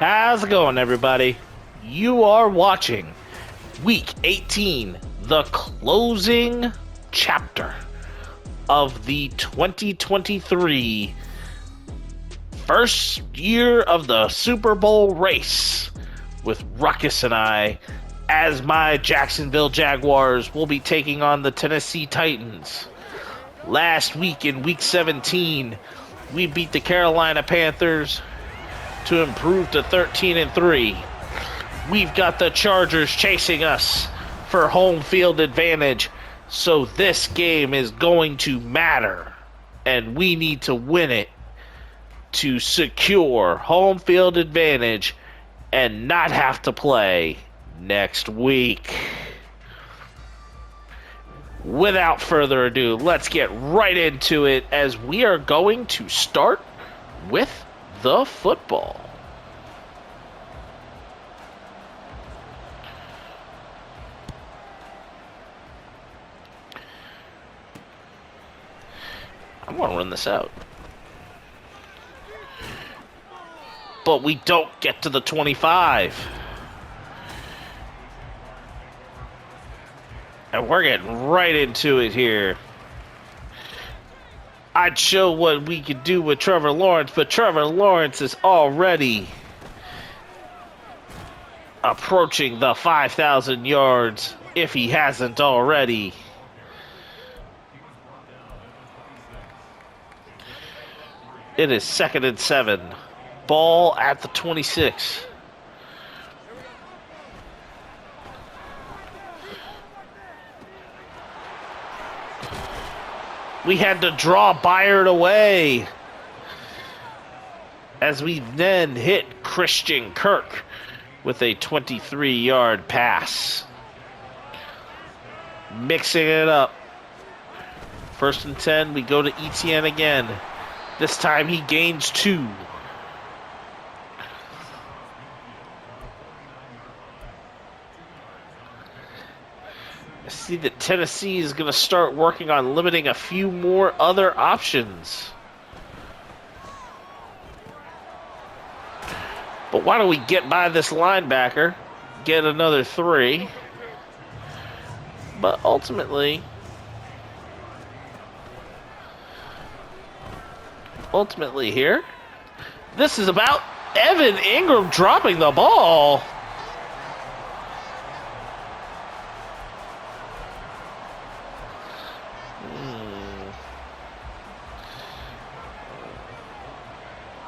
How's it going, everybody? You are watching Week 18, the closing chapter of the 2023 first year of the Super Bowl race, with Ruckus and I, as my Jacksonville Jaguars, will be taking on the Tennessee Titans. Last week in Week 17, we beat the Carolina Panthers to improve to 13-3. We've got the Chargers chasing us for home field advantage, so this game is going to matter, and we need to win it to secure home field advantage and not have to play next week. Without further ado, let's get right into it, as we are going to start with the football. I'm going to run this out. But we don't get to the 25. And we're getting right into it here. I'd show what we could do with Trevor Lawrence, but Trevor Lawrence is already approaching the 5,000 yards, if he hasn't already. It is 2nd and 7. Ball at the 26. We had to draw Byard away, as we then hit Christian Kirk with a 23-yard pass. Mixing it up. 1st and 10, we go to Etienne again. This time he gains 2. I see that Tennessee is going to start working on limiting a few more other options. But why don't we get by this linebacker, get another 3. But ultimately here, this is about Evan Ingram dropping the ball.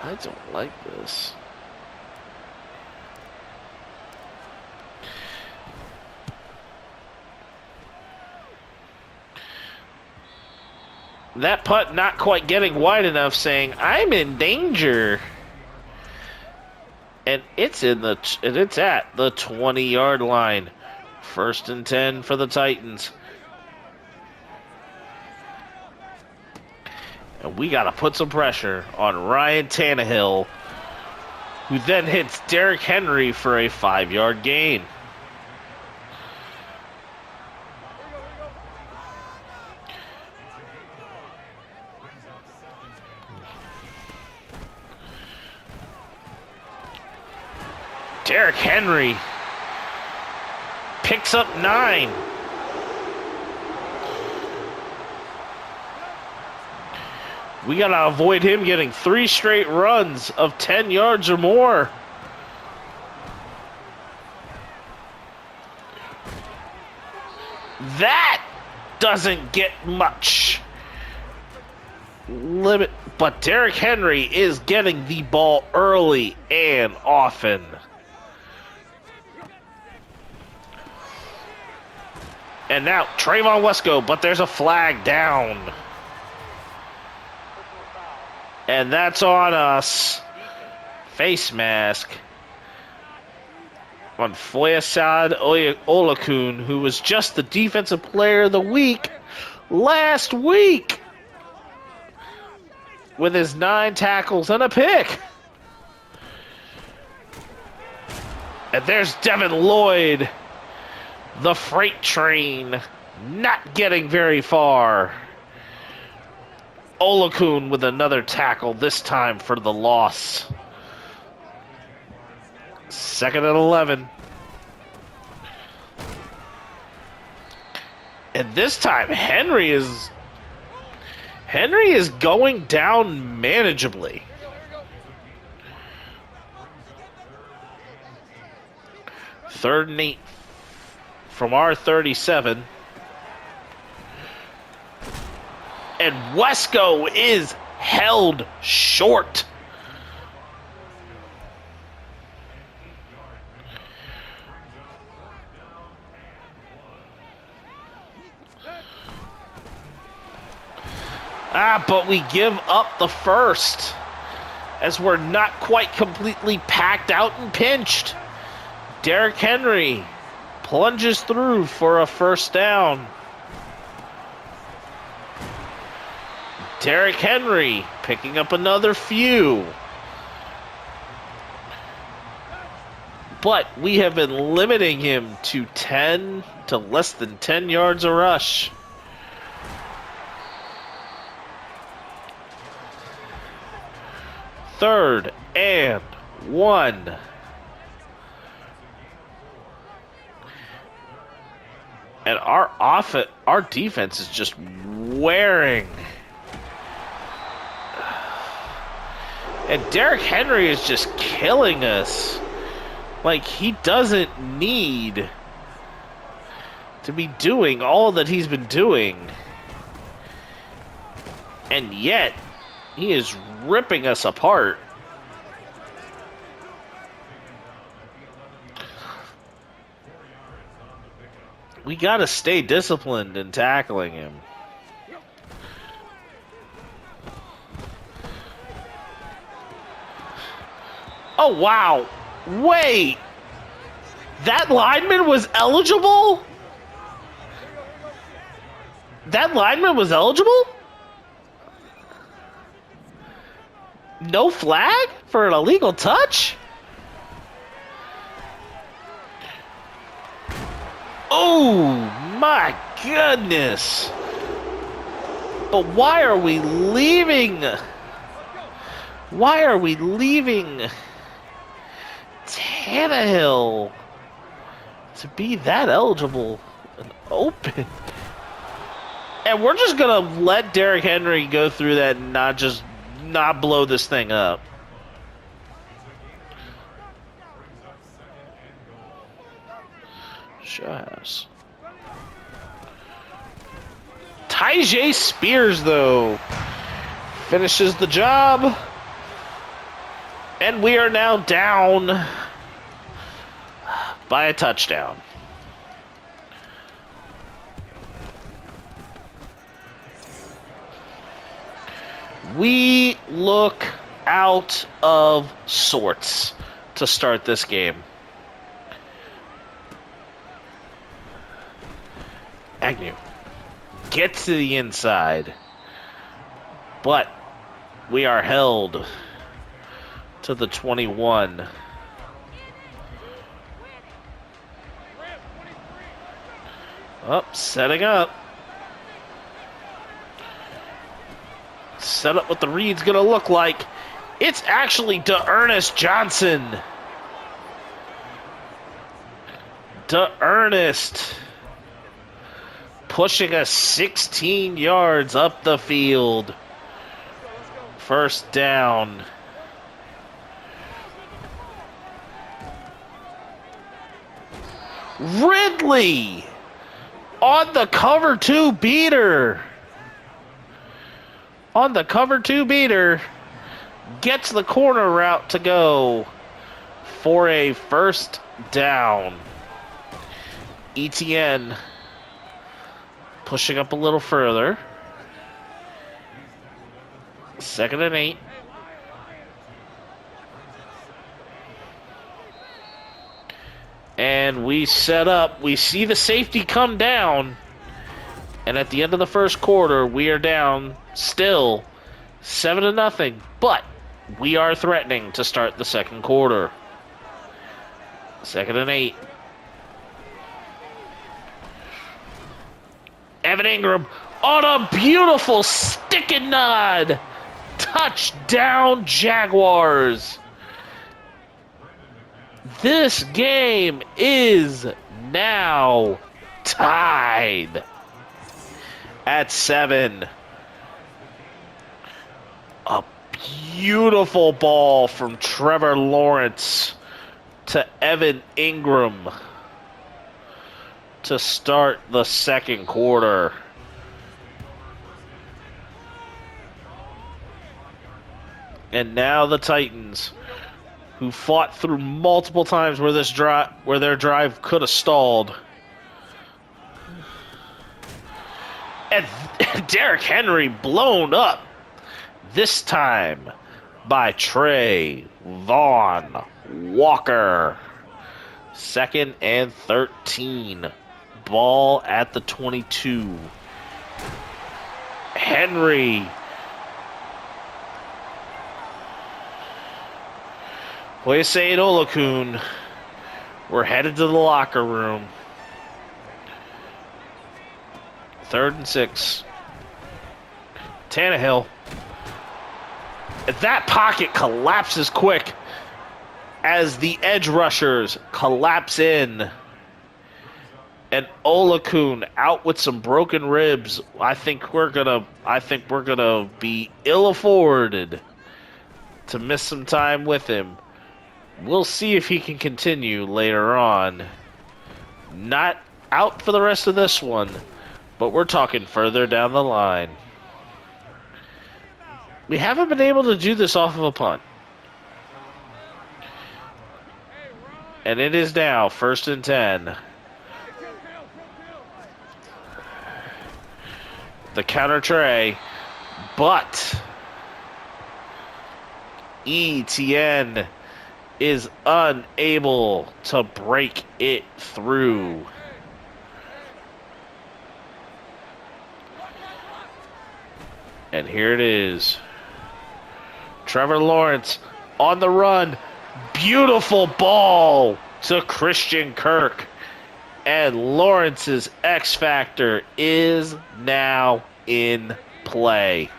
I don't like this. That putt not quite getting wide enough, saying, I'm in danger. And it's at the 20-yard line. 1st and 10 for the Titans. And we got to put some pressure on Ryan Tannehill, who then hits Derrick Henry for a 5-yard gain. Derrick Henry picks up 9. We got to avoid him getting 3 straight runs of 10 yards or more. That doesn't get much limit, but Derrick Henry is getting the ball early and often. And now Trayvon Wesco, but there's a flag down. And that's on us. Face mask on Foyesade Olakun, who was just the defensive player of the week last week with his 9 tackles and a pick. And there's Devin Lloyd, the freight train, not getting very far. Olakun with another tackle, this time for the loss. 2nd and 11. And this time, Henry is going down manageably. Third and 8 from our 37. And Wesco is held short. But we give up the first as we're not quite completely packed out and pinched. Derrick Henry plunges through for a first down. Derrick Henry picking up another few. But we have been limiting him to less than 10 yards a rush. Third and 1. And our defense is just wearing. And Derrick Henry is just killing us. Like, he doesn't need to be doing all that he's been doing. And yet, he is ripping us apart. We gotta stay disciplined in tackling him. Oh, wow. Wait. That lineman was eligible? That lineman was eligible? No flag for an illegal touch? Oh, my goodness. But why are we leaving? Why are we leaving Tannehill to be that eligible and open? And we're just going to let Derrick Henry go through that and not blow this thing up. Just Tyjae Spears, though, finishes the job. And we are now down by a touchdown. We look out of sorts to start this game. Agnew gets to the inside, but we are held to the 21. Setting up. Set up what the read's going to look like. It's actually DeErnest Johnson. DeErnest pushing us 16 yards up the field. First down. Ridley on the cover 2 beater. On the cover 2 beater. Gets the corner route to go for a first down. ETN pushing up a little further. 2nd and 8. And we set up. We see the safety come down. And at the end of the first quarter, we are down still 7-0. But we are threatening to start the second quarter. 2nd and 8. Evan Ingram on a beautiful stick and nod. Touchdown, Jaguars. This game is now tied at 7. A beautiful ball from Trevor Lawrence to Evan Ingram to start the second quarter. And now the Titans, who fought through multiple times where their drive could have stalled. And Derrick Henry blown up, this time by Trey Vaughn Walker. 2nd and 13. Ball at the 22. Henry. What do you say, Olakun? We're headed to the locker room. 3rd and 6. Tannehill. That pocket collapses quick as the edge rushers collapse in. And Olakun out with some broken ribs. I think we're gonna be ill-afforded to miss some time with him. We'll see if he can continue later on. Not out for the rest of this one, but we're talking further down the line. We haven't been able to do this off of a punt. And it is now 1st and 10. The counter Trey, but ETN is unable to break it through. And here it is. Trevor Lawrence on the run. Beautiful ball to Christian Kirk. And Lawrence's X Factor is now in play.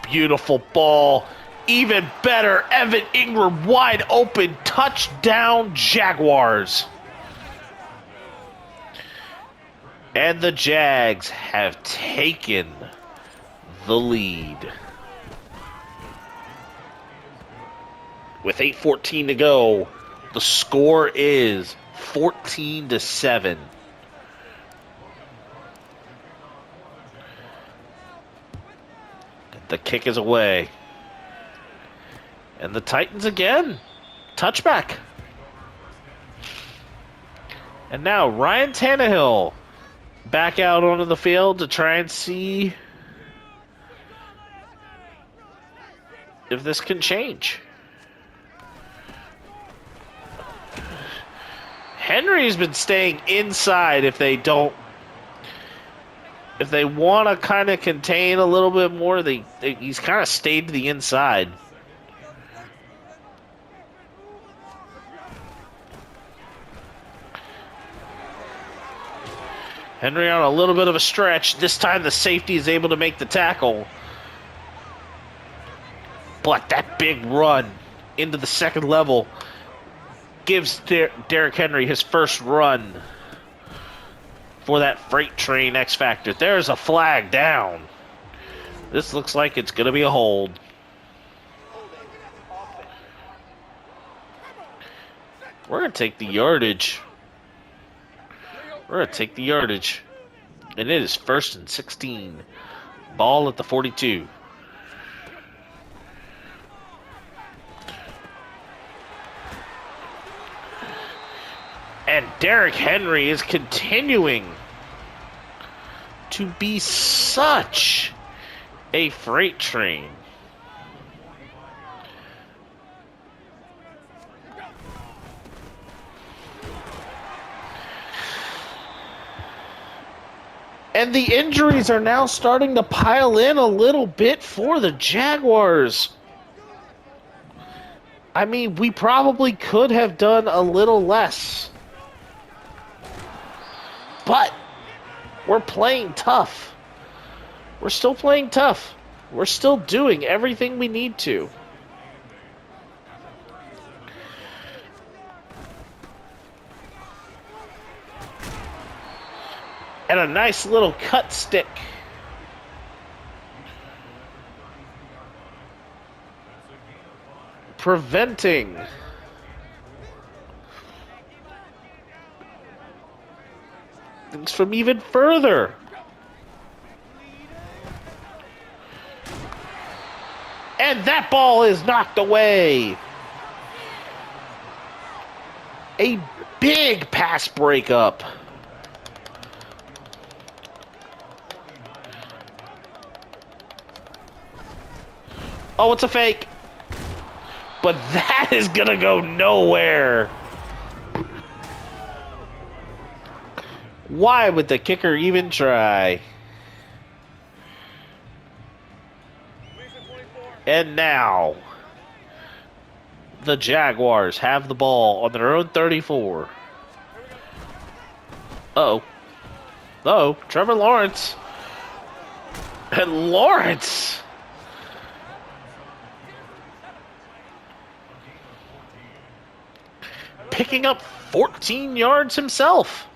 Beautiful ball. Even better, Evan Ingram wide open. Touchdown, Jaguars. And the Jags have taken the lead. With 8:14 to go, the score is 14-7. The kick is away. And the Titans again. Touchback. And now Ryan Tannehill back out onto the field to try and see if this can change. Henry's been staying inside if they want to kind of contain a little bit more, he's kind of stayed to the inside. Henry on a little bit of a stretch. This time the safety is able to make the tackle. But that big run into the second level gives Derrick Henry his first run for that freight train X Factor. There's a flag down. This looks like it's going to be a hold. We're going to take the yardage. And it is 1st and 16. Ball at the 42. And Derrick Henry is continuing to be such a freight train. And the injuries are now starting to pile in a little bit for the Jaguars. I mean, we probably could have done a little less. But we're playing tough. We're still playing tough. We're still doing everything we need to. And a nice little cut stick. Preventing things from even further. And that ball is knocked away. A big pass breakup. Oh, it's a fake. But that is gonna go nowhere. Why would the kicker even try? And now, the Jaguars have the ball on their own 34. Uh-oh. Uh-oh, Trevor Lawrence. And Lawrence! Picking up 14 yards himself.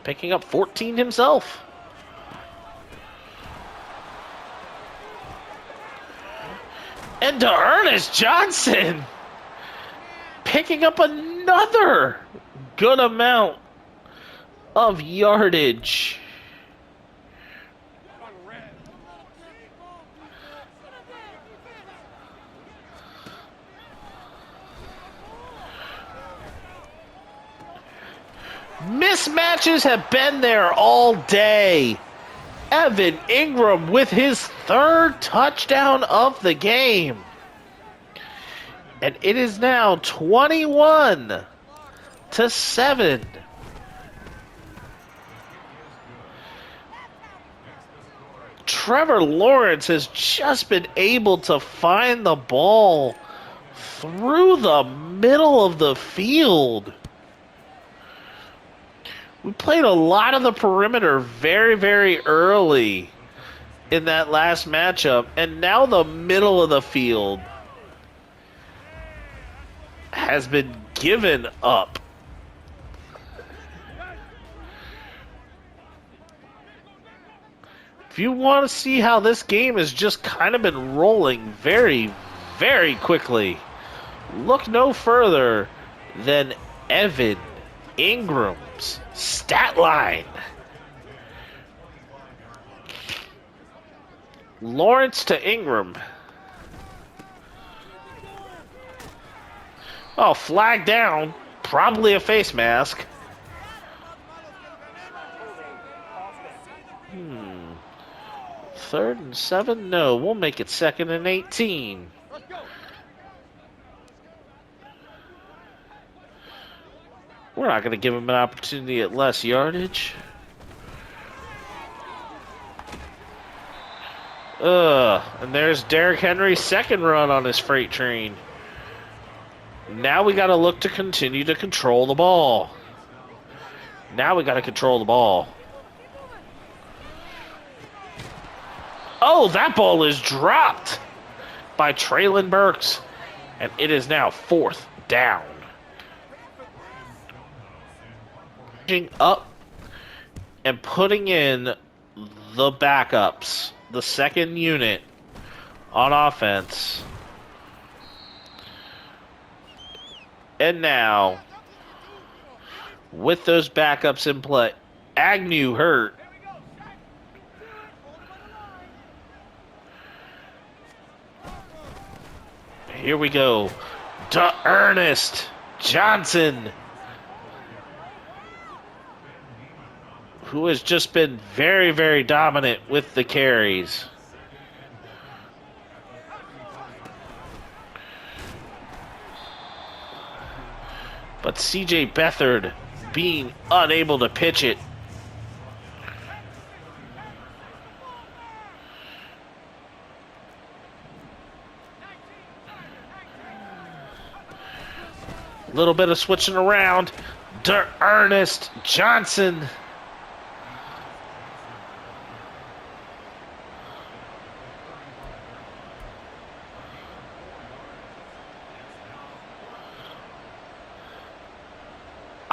Picking up 14 himself. And to Ernest Johnson. Picking up another good amount of yardage. Mismatches have been there all day. Evan Ingram with his third touchdown of the game. And it is now 21-7. Trevor Lawrence has just been able to find the ball through the middle of the field. We played a lot of the perimeter very, very early in that last matchup, and now the middle of the field has been given up. If you want to see how this game has just kind of been rolling very, very quickly, look no further than Evan Ingram's stat line. Lawrence to Ingram. Oh, flag down. Probably a face mask. 3rd and 7? No, we'll make it 2nd and 18. We're not going to give him an opportunity at less yardage. And there's Derrick Henry's second run on his freight train. Now we got to look to continue to control the ball. Now we got to control the ball. Oh, that ball is dropped by Traylon Burks. And it is now 4th down. Up and putting in the backups, the second unit on offense. And now, with those backups in play, Agnew hurt. Here we go. To Ernest Johnson, who has just been very, very dominant with the carries. But C.J. Beathard being unable to pitch it. A little bit of switching around. To Ernest Johnson.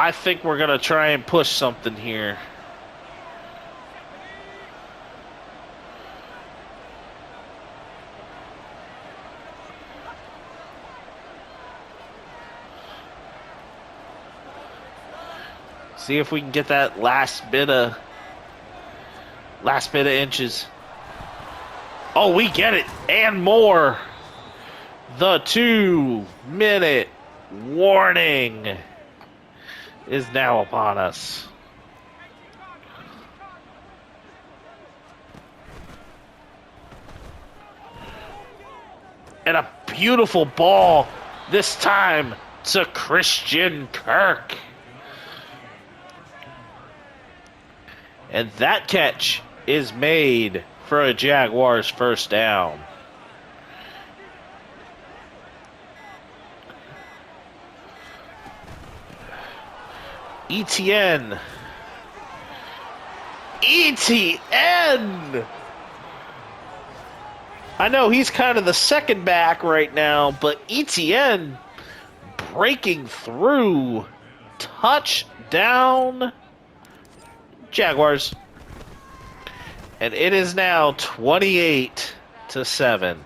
I think we're going to try and push something here. See if we can get that last bit of inches. Oh, we get it and more. The 2-minute warning is now upon us. And a beautiful ball this time to Christian Kirk. And that catch is made for a Jaguars first down. ETN. I know he's kind of the second back right now, but ETN breaking through. Touchdown, Jaguars. And it is now 28-7.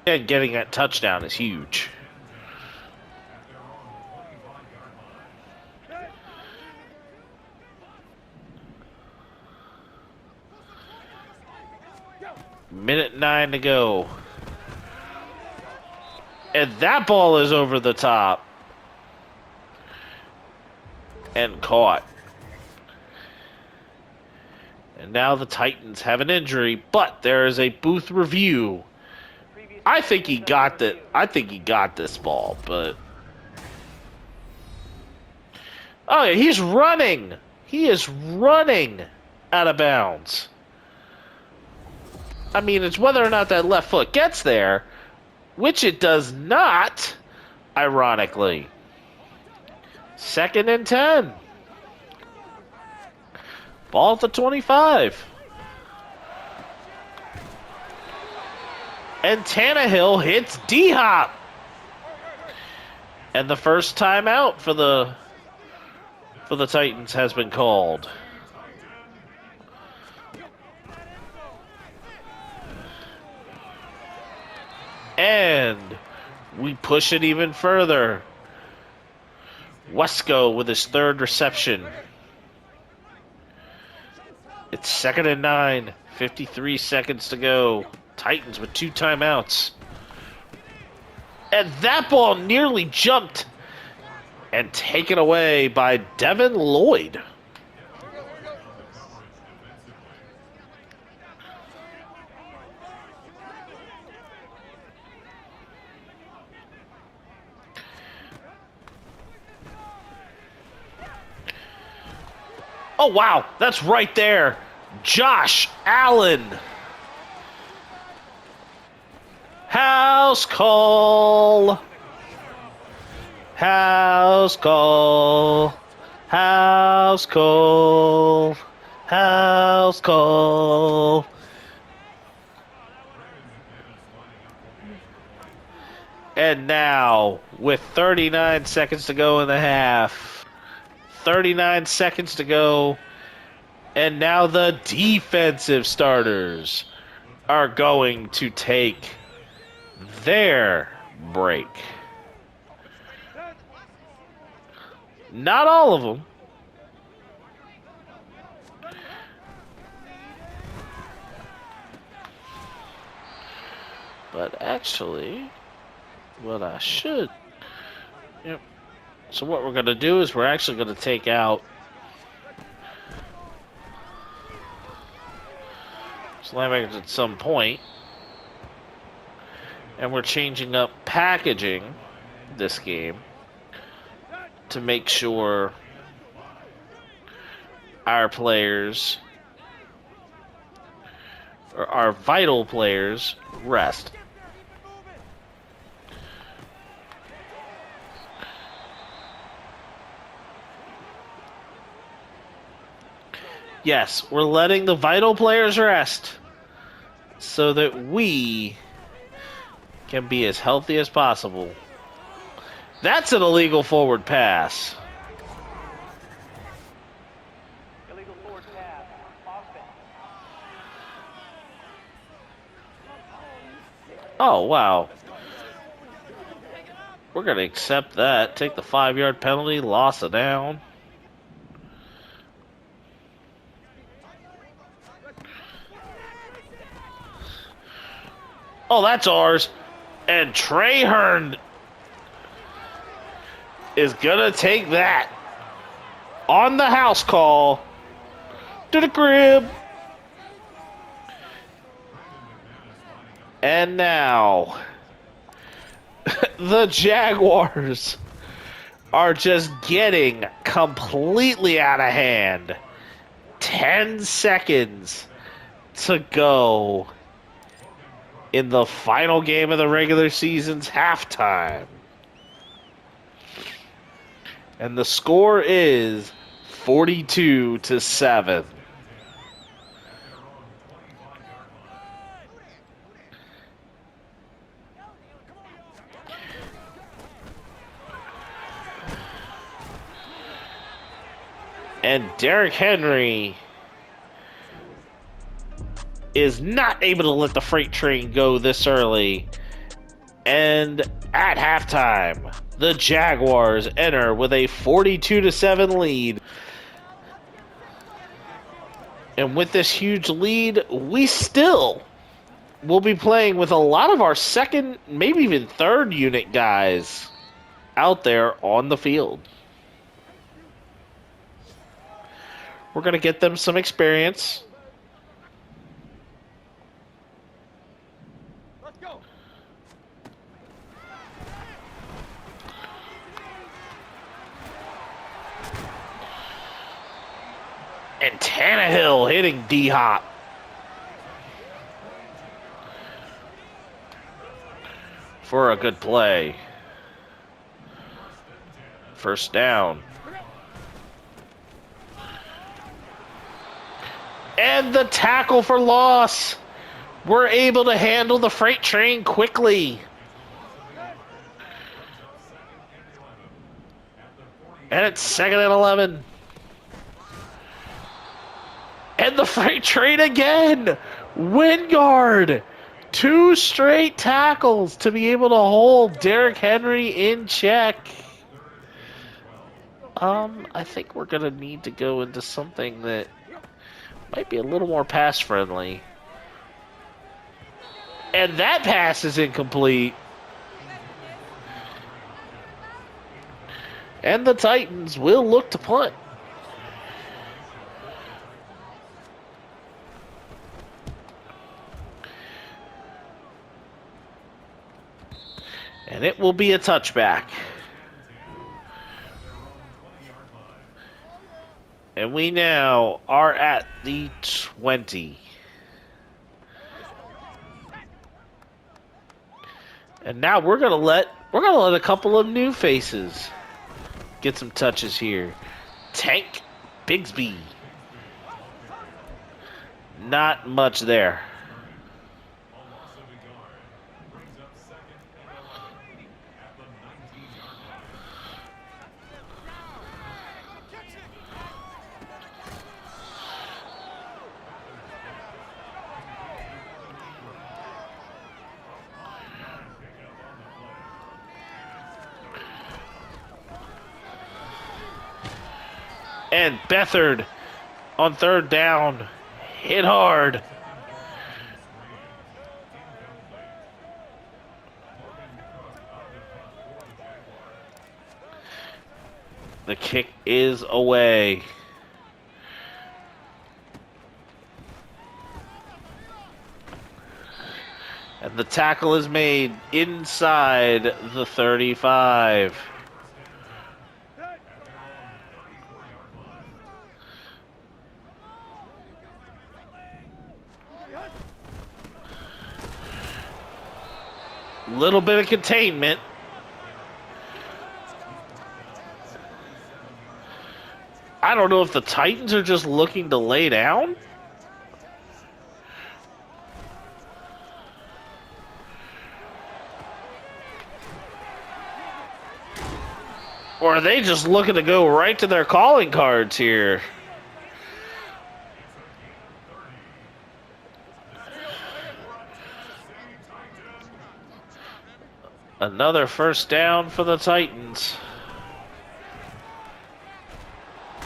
And getting that touchdown is huge. Minute 9 to go. And that ball is over the top. And caught. And now the Titans have an injury, but there is a booth review. I think he got this ball, but oh yeah, he's running. He is running out of bounds. I mean, it's whether or not that left foot gets there, which it does not, ironically. 2nd and 10. Ball at the 25. And Tannehill hits D-Hop. And the first timeout for the Titans has been called. And we push it even further. Wesco with his 3rd reception. It's 2nd and 9. 53 seconds to go. Titans with 2 timeouts. And that ball nearly jumped and taken away by Devin Lloyd. Oh, wow. That's right there. Josh Allen. House call. House call. House call. House call. And now, with 39 seconds to go in the half, 39 seconds to go, and now the defensive starters are going to take their break. Not all of them. But actually, what I should... Yep. So what we're going to do is we're actually going to take out linebackers at some point. And we're changing up packaging this game to make sure our players, or our vital players, rest. Yes, we're letting the vital players rest so that we can be as healthy as possible. That's an illegal forward pass. Illegal forward pass. Offense. Oh, wow. We're going to accept that. Take the 5-yard penalty, loss of down. Oh, that's ours. And Trey Hearn is going to take that on the house call to the crib. And now the Jaguars are just getting completely out of hand. 10 seconds to go in the final game of the regular season's halftime. And the score is 42-7. And Derrick Henry is not able to let the freight train go this early. And at halftime, the Jaguars enter with a 42-7 lead. And with this huge lead, we still will be playing with a lot of our second, maybe even third unit guys out there on the field. We're going to get them some experience. Let's go. And Tannehill hitting D-Hop. For a good play. First down. And the tackle for loss. We're able to handle the freight train quickly. And it's 2nd and 11. And the freight train again. Wingard. 2 straight tackles to be able to hold Derrick Henry in check. I think we're going to need to go into something that might be a little more pass friendly. And that pass is incomplete. And the Titans will look to punt. And it will be a touchback. And we now are at the 20. And now we're gonna let a couple of new faces get some touches here. Tank Bigsby. Not much there. And Beathard on 3rd down. Hit hard. The kick is away. And the tackle is made inside the 35. Little bit of containment. I don't know if the Titans are just looking to lay down. Or are they just looking to go right to their calling cards here? Another first down for the Titans.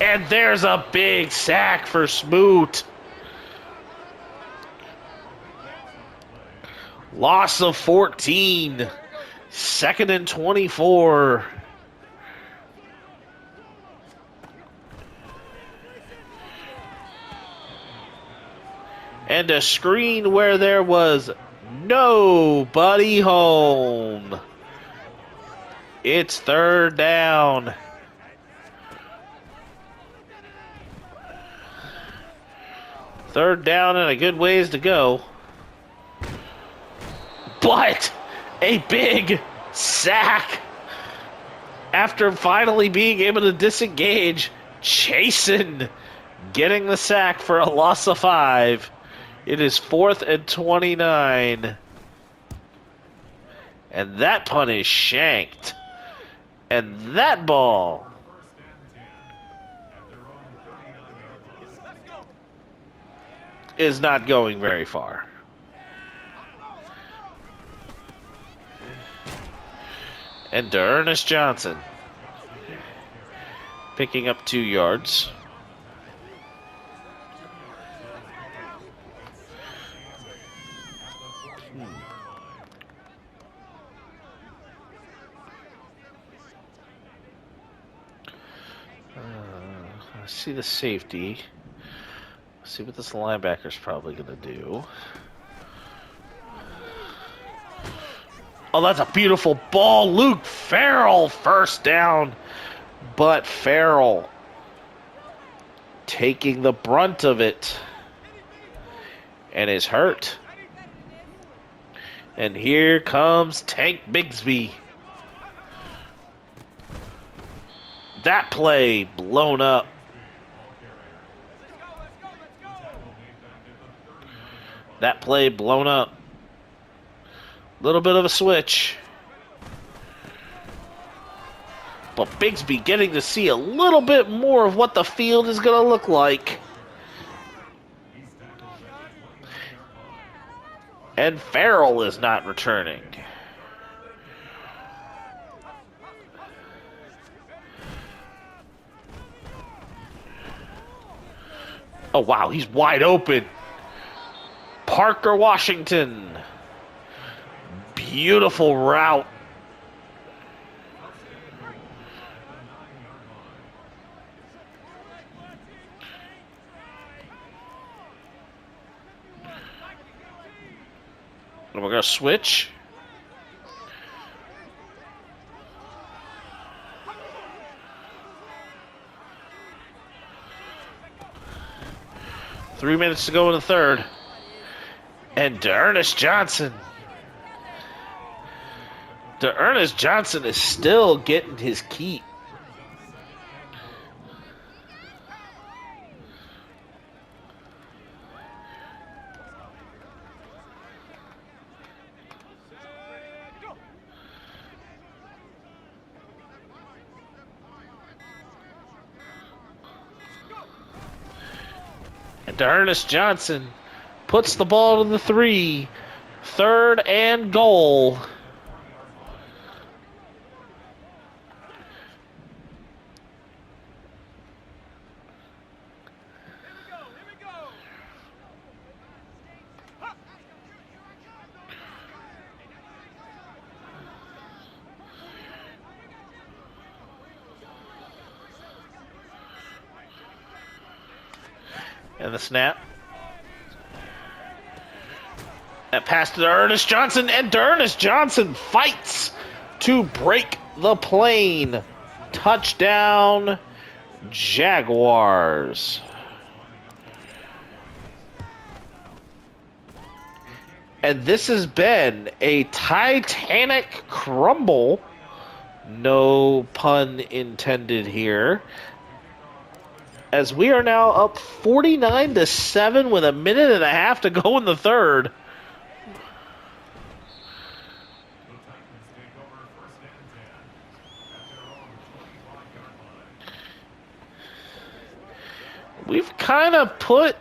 And there's a big sack for Smoot. Loss of 14. 2nd and 24. And a screen where there was nobody home. It's 3rd down. Third down and a good ways to go. But a big sack. After finally being able to disengage, Chasen getting the sack for a loss of 5. It is 4th and 29. And that punt is shanked. And that ball is not going very far. And Ernest Johnson picking up 2 yards. I see the safety. See what this linebacker's probably going to do. Oh, that's a beautiful ball. Luke Farrell, first down. But Farrell taking the brunt of it and is hurt. And here comes Tank Bigsby. That play blown up. That play blown up. Little bit of a switch. But Bigsby getting to see a little bit more of what the field is going to look like. And Farrell is not returning. Oh, wow, he's wide open. Parker Washington. Beautiful route. And we're going to switch. Three minutes to go in the third. And Ernest Johnson. Ernest Johnson is still getting his keep. And Ernest Johnson puts the ball to the 3. 3rd and goal. And the snap. That pass to Ernest Johnson, and Ernest Johnson fights to break the plane. Touchdown, Jaguars. And this has been a Titanic crumble. No pun intended here. As we are now up 49-7 with a minute and a half to go in the third. we've kind of put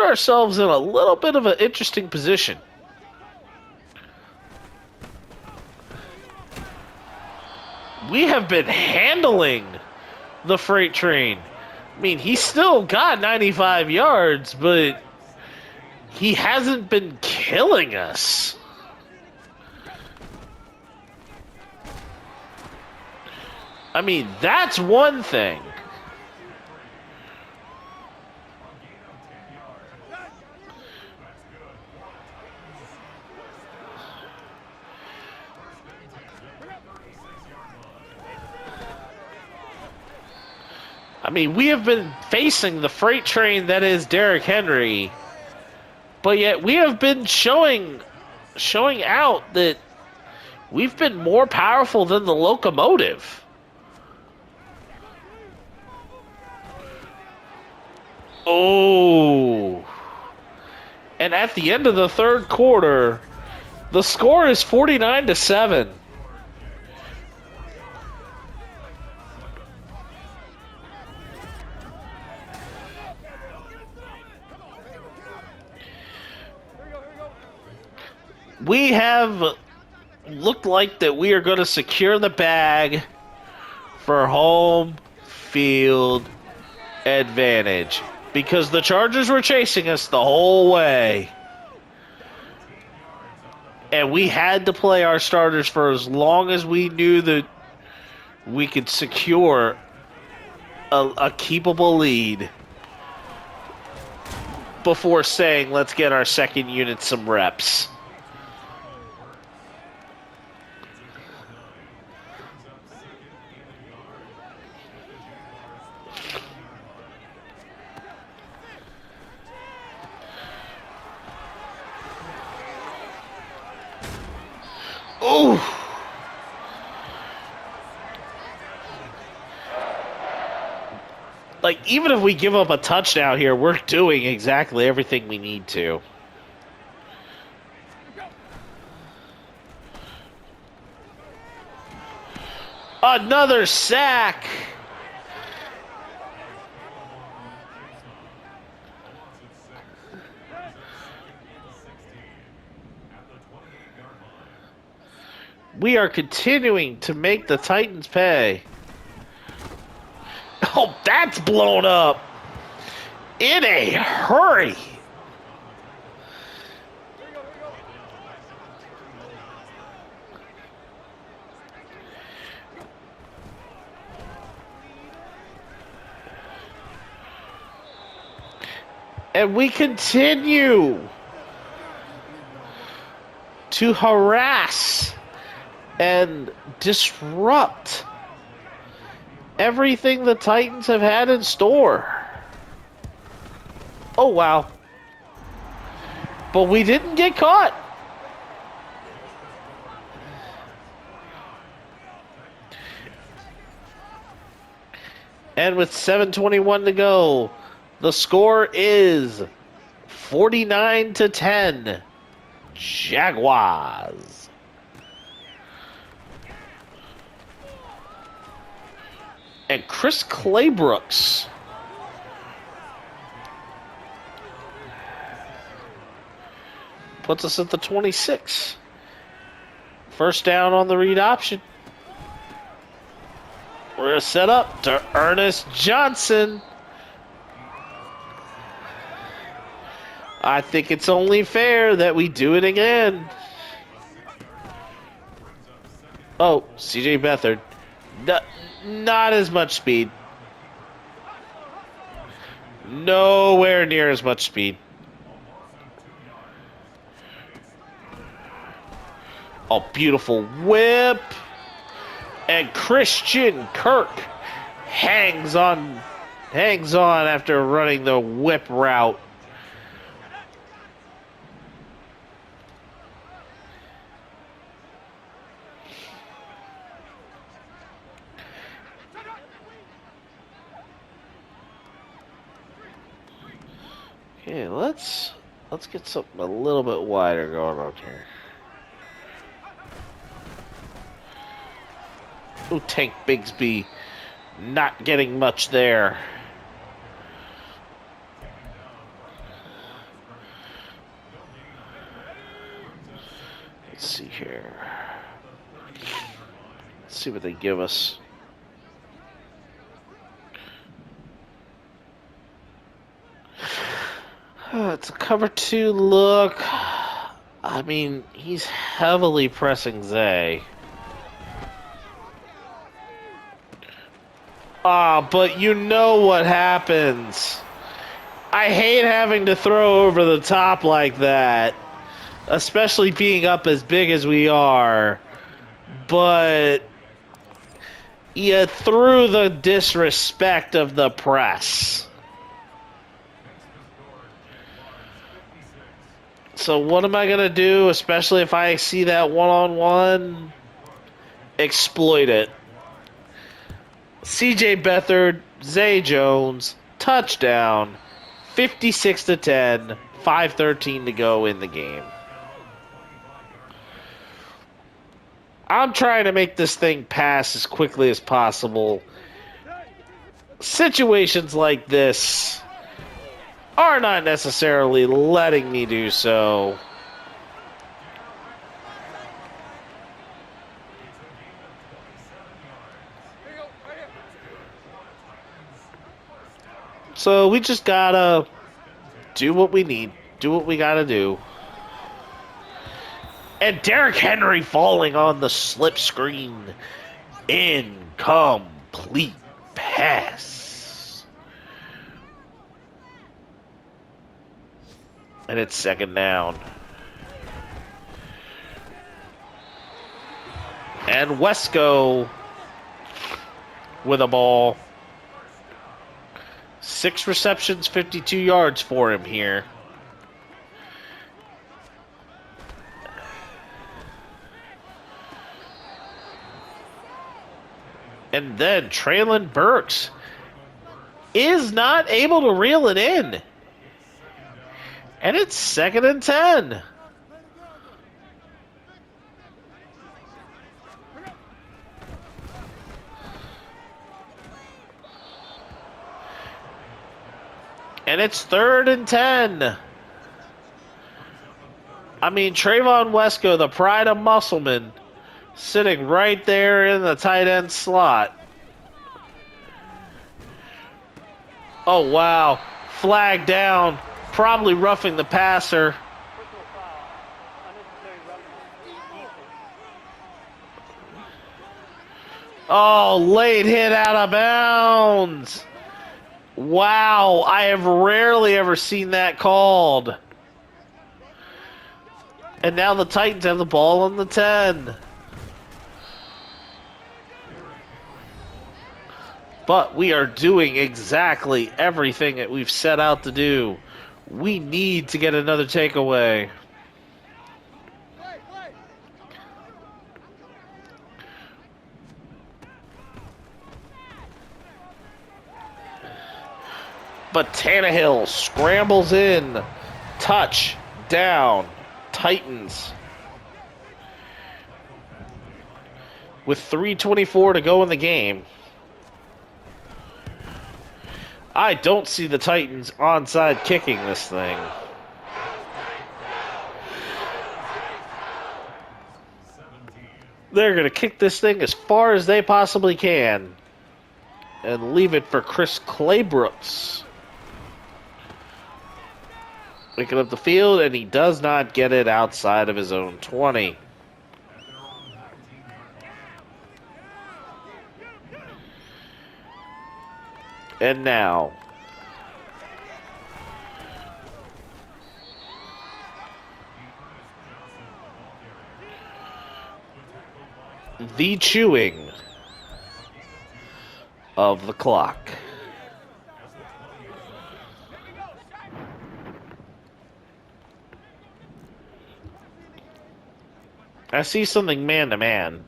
ourselves in a little bit of an interesting position. We have been handling the freight train. I mean, he's still got 95 yards, but he hasn't been killing us. I mean, that's one thing. I mean, we have been facing the freight train that is Derrick Henry, but yet we have been showing out that we've been more powerful than the locomotive. Oh. And at the end of the third quarter, the score is 49-7. We have looked like that we are going to secure the bag for home field advantage because the Chargers were chasing us the whole way. And we had to play our starters for as long as we knew that we could secure a keepable lead before saying, let's get our second unit some reps. Ooh. Like, even if we give up a touchdown here, we're doing exactly everything we need to. Another sack. We are continuing to make the Titans pay. Oh, that's blown up in a hurry. And we continue to harass and disrupt everything the Titans have had in store. Oh, wow. But we didn't get caught. And with 7:21 to go, the score is 49-10. Jaguars. And Chris Claybrooks puts us at the 26. First down on the read option. We're going to set up to Ernest Johnson. I think it's only fair that we do it again. Oh, CJ Beathard. Not as much speed. Nowhere near as much speed. Oh, beautiful whip. And Christian Kirk hangs on after running the whip route. Okay, let's get something a little bit wider going on here. Ooh, Tank Bigsby not getting much there. see what they give us. It's a cover 2 look. I mean, he's heavily pressing Zay. But you know what happens. I hate having to throw over the top like that. Especially being up as big as we are. But you threw the disrespect of the press. So what am I going to do, especially if I see that one-on-one? Exploit it. CJ Beathard, Zay Jones, touchdown, 56-10, 5:13 to go in the game. I'm trying to make this thing pass as quickly as possible. Situations like this are not necessarily letting me do so. So we just gotta do what we need, do what we gotta do. And Derrick Henry falling on the slip screen. Incomplete pass. And it's second down. And Wesco with a ball. 6 receptions, 52 yards for him here. And then Traylon Burks is not able to reel it in. And it's 2nd and 10. And it's 3rd and 10. I mean, Trayvon Wesco, the pride of Musselman, sitting right there in the tight end slot. Oh, wow. Flag down. Probably roughing the passer. Personal foul. Unnecessary roughness. Defense. Oh, late hit out of bounds. Wow, I have rarely ever seen that called. And now the Titans have the ball on the 10. But we are doing exactly everything that we've set out to do. We need to get another takeaway. But Tannehill scrambles in. Touchdown. Titans. With 3:24 to go in the game. I don't see the Titans onside kicking this thing. They're going to kick this thing as far as they possibly can. And leave it for Chris Claybrooks. Picking up the field, and he does not get it outside of his own 20. And now, the chewing of the clock. I see something man-to-man.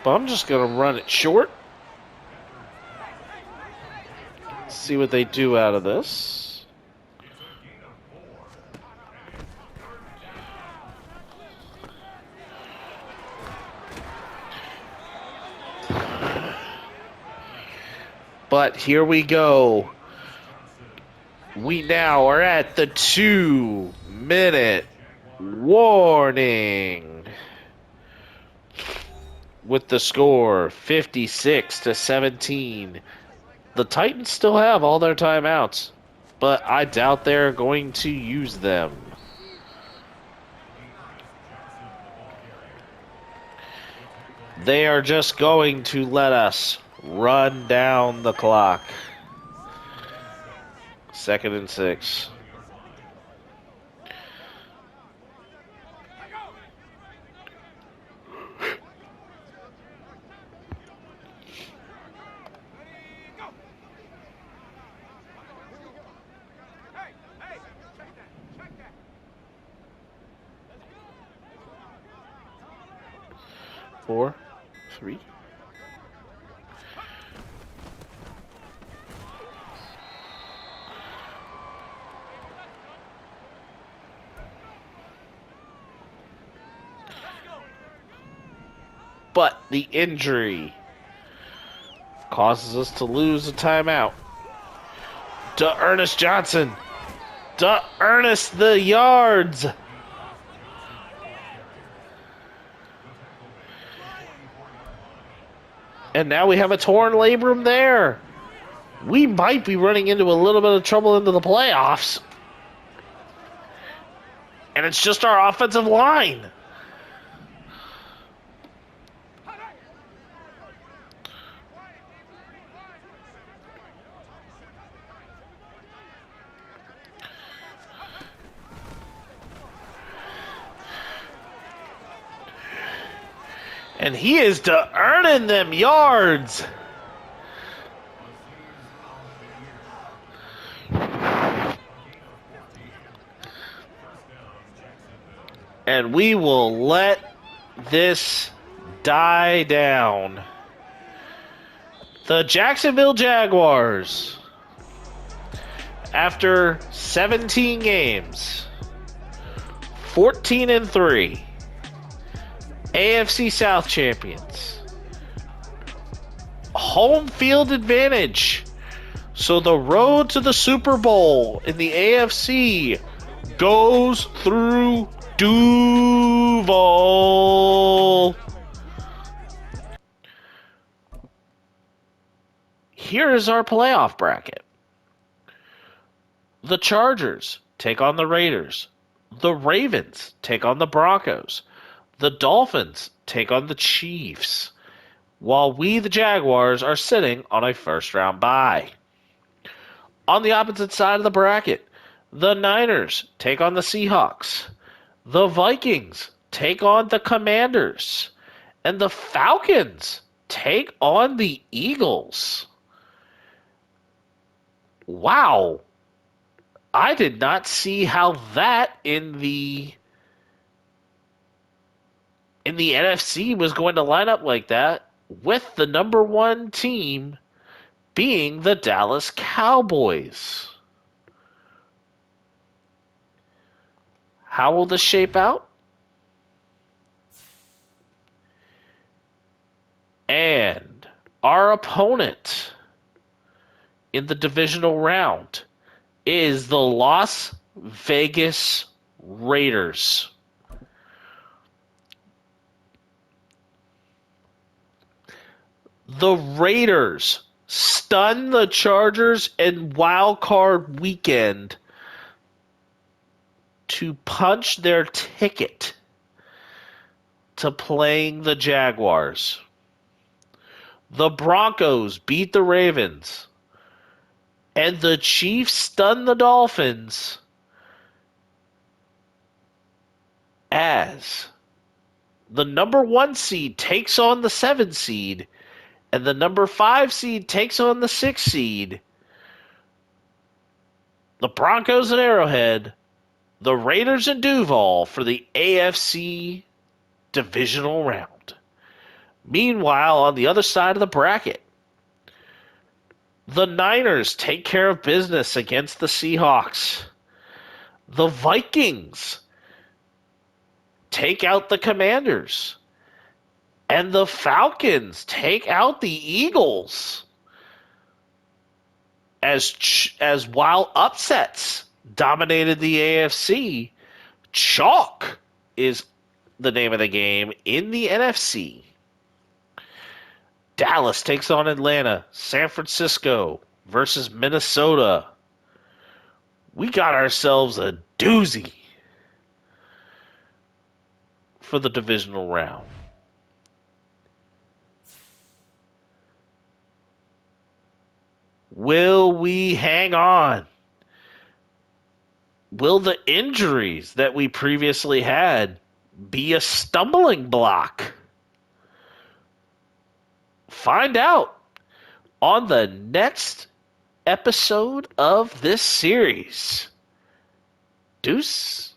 But I'm just going to run it short. See what they do out of this. But here we go. We now are at the 2 minute warning. With the score 56-17. The Titans still have all their timeouts, but I doubt they're going to use them. They are just going to let us run down the clock. 2nd and 6. Four, three. But the injury causes us to lose a timeout. To Ernest Johnson. To Ernest the yards. And now we have a torn labrum there. We might be running into a little bit of trouble into the playoffs. And it's just our offensive line. And he is to earning them yards. And we will let this die down. The Jacksonville Jaguars, after 17 games, 14-3, AFC South champions, home field advantage. So the road to the Super Bowl in the AFC goes through Duval. Here is our playoff bracket. The Chargers take on the Raiders. The Ravens take on the Broncos. The Dolphins take on the Chiefs, while we, the Jaguars, are sitting on a first-round bye. On the opposite side of the bracket, the Niners take on the Seahawks. The Vikings take on the Commanders. And the Falcons take on the Eagles. Wow. I did not see how that in the NFC was going to line up like that, with the number one team being the Dallas Cowboys. How will this shape out? And our opponent in the divisional round is the Las Vegas Raiders. The Raiders stun the Chargers in Wild Card Weekend to punch their ticket to playing the Jaguars. The Broncos beat the Ravens. And the Chiefs stun the Dolphins as the number 1 seed takes on the 7 seed. And the number 5 seed takes on the 6 seed. The Broncos at Arrowhead. The Raiders in Duval for the AFC divisional round. Meanwhile, on the other side of the bracket, the Niners take care of business against the Seahawks. The Vikings take out the Commanders. And the Falcons take out the Eagles. As while upsets dominated the AFC, Chalk is the name of the game in the NFC. Dallas takes on Atlanta. San Francisco versus Minnesota. We got ourselves a doozy for the divisional round. Will we hang on? Will the injuries that we previously had be a stumbling block? Find out on the next episode of this series. Deuce.